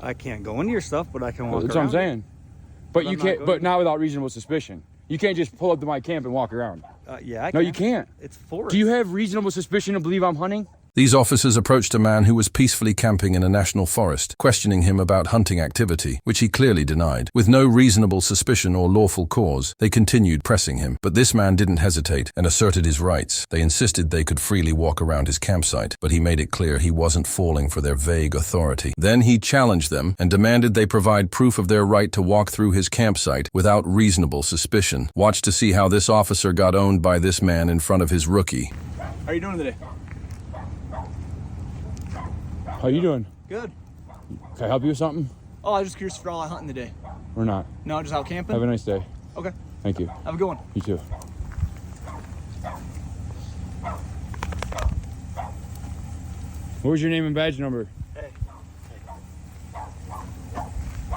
I can't go into your stuff, but I can walk around. That's what I'm saying. But you can't, but not without reasonable suspicion. You can't just pull up to my camp and walk around. Yeah, I can. No, you can't. It's forest. Do you have reasonable suspicion to believe I'm hunting? These officers approached a man who was peacefully camping in a national forest, questioning him about hunting activity, which he clearly denied. With no reasonable suspicion or lawful cause, they continued pressing him. But this man didn't hesitate and asserted his rights. They insisted they could freely walk around his campsite, but he made it clear he wasn't falling for their vague authority. Then he challenged them and demanded they provide proof of their right to walk through his campsite without reasonable suspicion. Watch to see how this officer got owned by this man in front of his rookie. How are you doing today? How you doing? Good. Can I help you with something? Oh, I was just curious if you're all out hunting today. Or not? No, just out camping? Have a nice day. Okay. Thank you. Have a good one. You too. What was your name and badge number? Hey.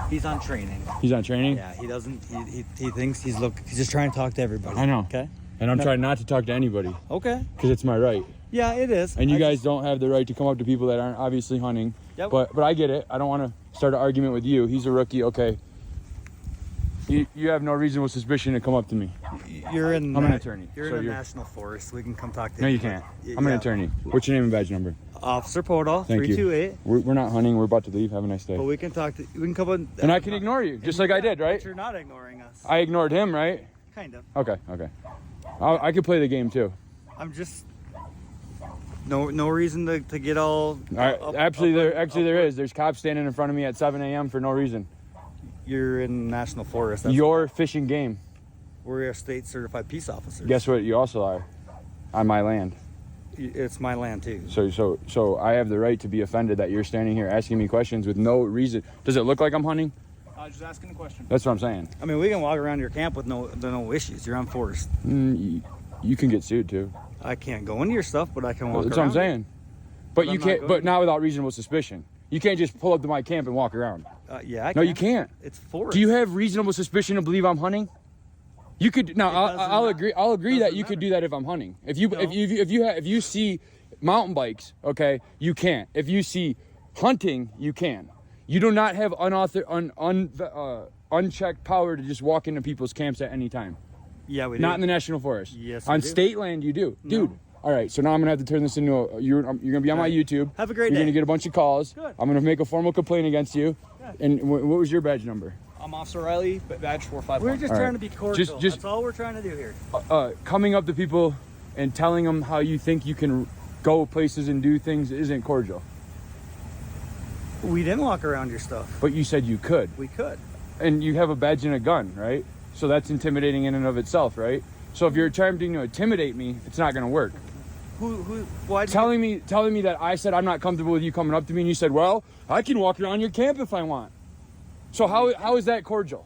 He's on training. He's on training? Yeah, he doesn't, he thinks he's just trying to talk to everybody. I know. Okay? And I'm trying not to talk to anybody. Okay. Because it's my right. Yeah, it is. And you guys don't have the right to come up to people that aren't obviously hunting. Yep. But I get it. I don't want to start an argument with you. He's a rookie. Okay. You have no reasonable suspicion to come up to me. You're in. I'm an attorney. You're in a national forest. We can come talk to you. No, you can't. I'm an attorney. What's your name and badge number? Officer Podol, Thank 328. you. We're not hunting. We're about to leave. Have a nice day. But we can talk to. We can come on. And I can ignore you, just like I did, right? But you're not ignoring us. I ignored him, right? Kind of. Okay. I could play the game too. I'm just. No reason to get all. All right. Actually, there is. There's cops standing in front of me at 7 a.m. for no reason. You're in national forest. You're fishing game. We're a state certified peace officers. Guess what? You also are on my land. It's my land too. So I have the right to be offended that you're standing here asking me questions with no reason. Does it look like I'm hunting? I was just asking a question. That's what I'm saying. I mean, we can walk around your camp with no issues. You're on forest. You can get sued too. I can't go into your stuff, but I can walk around. That's what I'm saying. But you can't. But not without reasonable suspicion. You can't just pull up to my camp and walk around. Yeah, I can. No, you can't. It's forest. Do you have reasonable suspicion to believe I'm hunting? You could. Now, I'll agree. I'll agree that you could do that if I'm hunting. If you see mountain bikes, okay, you can't. If you see hunting, you can. You do not have unchecked power to just walk into people's camps at any time. Yeah, we do. Not in the national forest. Yes, on we do. state land, you do, No. dude. All right, so now I'm gonna have to turn this into you're gonna be on my YouTube. Have a great You're day. gonna get a bunch of calls. Good. I'm gonna make a formal complaint against you. Good. And what was your badge number? I'm Officer Riley, badge 451. We're just All trying right. to be cordial. Just- That's all we're trying to do here. Coming up to people and telling them how you think you can go places and do things isn't cordial. We didn't walk around your stuff. But you said you could. We could. And you have a badge and a gun, right? So that's intimidating in and of itself, right? So if you're attempting to intimidate me, it's not gonna work. Why? Telling me that I said I'm not comfortable with you coming up to me, and you said, well, I can walk around your camp if I want. So how is that cordial?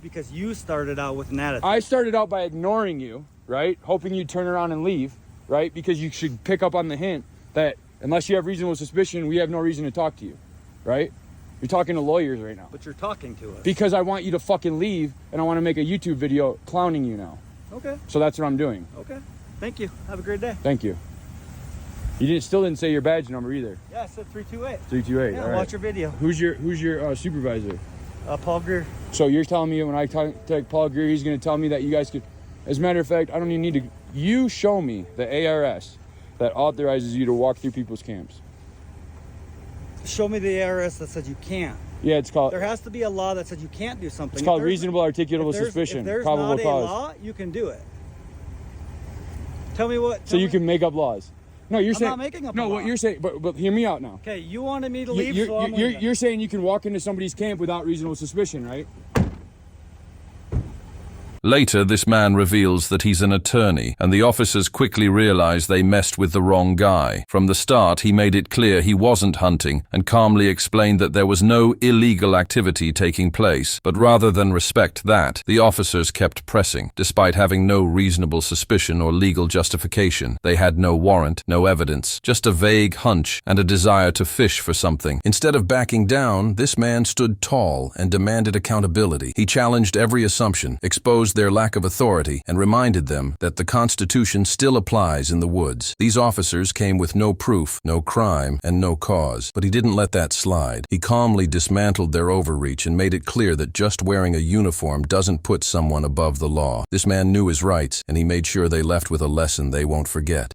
Because you started out with an attitude. I started out by ignoring you, right? Hoping you'd turn around and leave, right? Because you should pick up on the hint that unless you have reasonable suspicion, we have no reason to talk to you, right? You're talking to lawyers right now. But you're talking to us. Because I want you to fucking leave, and I want to make a YouTube video clowning you now. Okay. So that's what I'm doing. Okay. Thank you. Have a great day. Thank you. You still didn't say your badge number either. Yeah, I said 328. 328. Yeah, all right. watch your video. Who's your supervisor? Paul Greer. So you're telling me when I contact Paul Greer, he's going to tell me that you guys could. As a matter of fact, I don't even need to. You show me the ARS that authorizes you to walk through people's camps. Show me the ARS that says you can't. Yeah, it's called. There has to be a law that says you can't do something. It's called reasonable articulable suspicion, If there's probable not cause. a law, you can do it. Tell me what. So you can make up laws. No, you're saying. I'm not making up a No, law. what you're saying, but hear me out now. Okay, you wanted me to leave, so I'm leaving. You're saying you can walk into somebody's camp without reasonable suspicion, right? Later, this man reveals that he's an attorney, and the officers quickly realize they messed with the wrong guy. From the start, he made it clear he wasn't hunting and calmly explained that there was no illegal activity taking place. But rather than respect that, the officers kept pressing. Despite having no reasonable suspicion or legal justification, they had no warrant, no evidence, just a vague hunch and a desire to fish for something. Instead of backing down, this man stood tall and demanded accountability. He challenged every assumption, exposed their lack of authority and reminded them that the Constitution still applies in the woods. These officers came with no proof, no crime, and no cause, but he didn't let that slide. He calmly dismantled their overreach and made it clear that just wearing a uniform doesn't put someone above the law. This man knew his rights, and he made sure they left with a lesson they won't forget.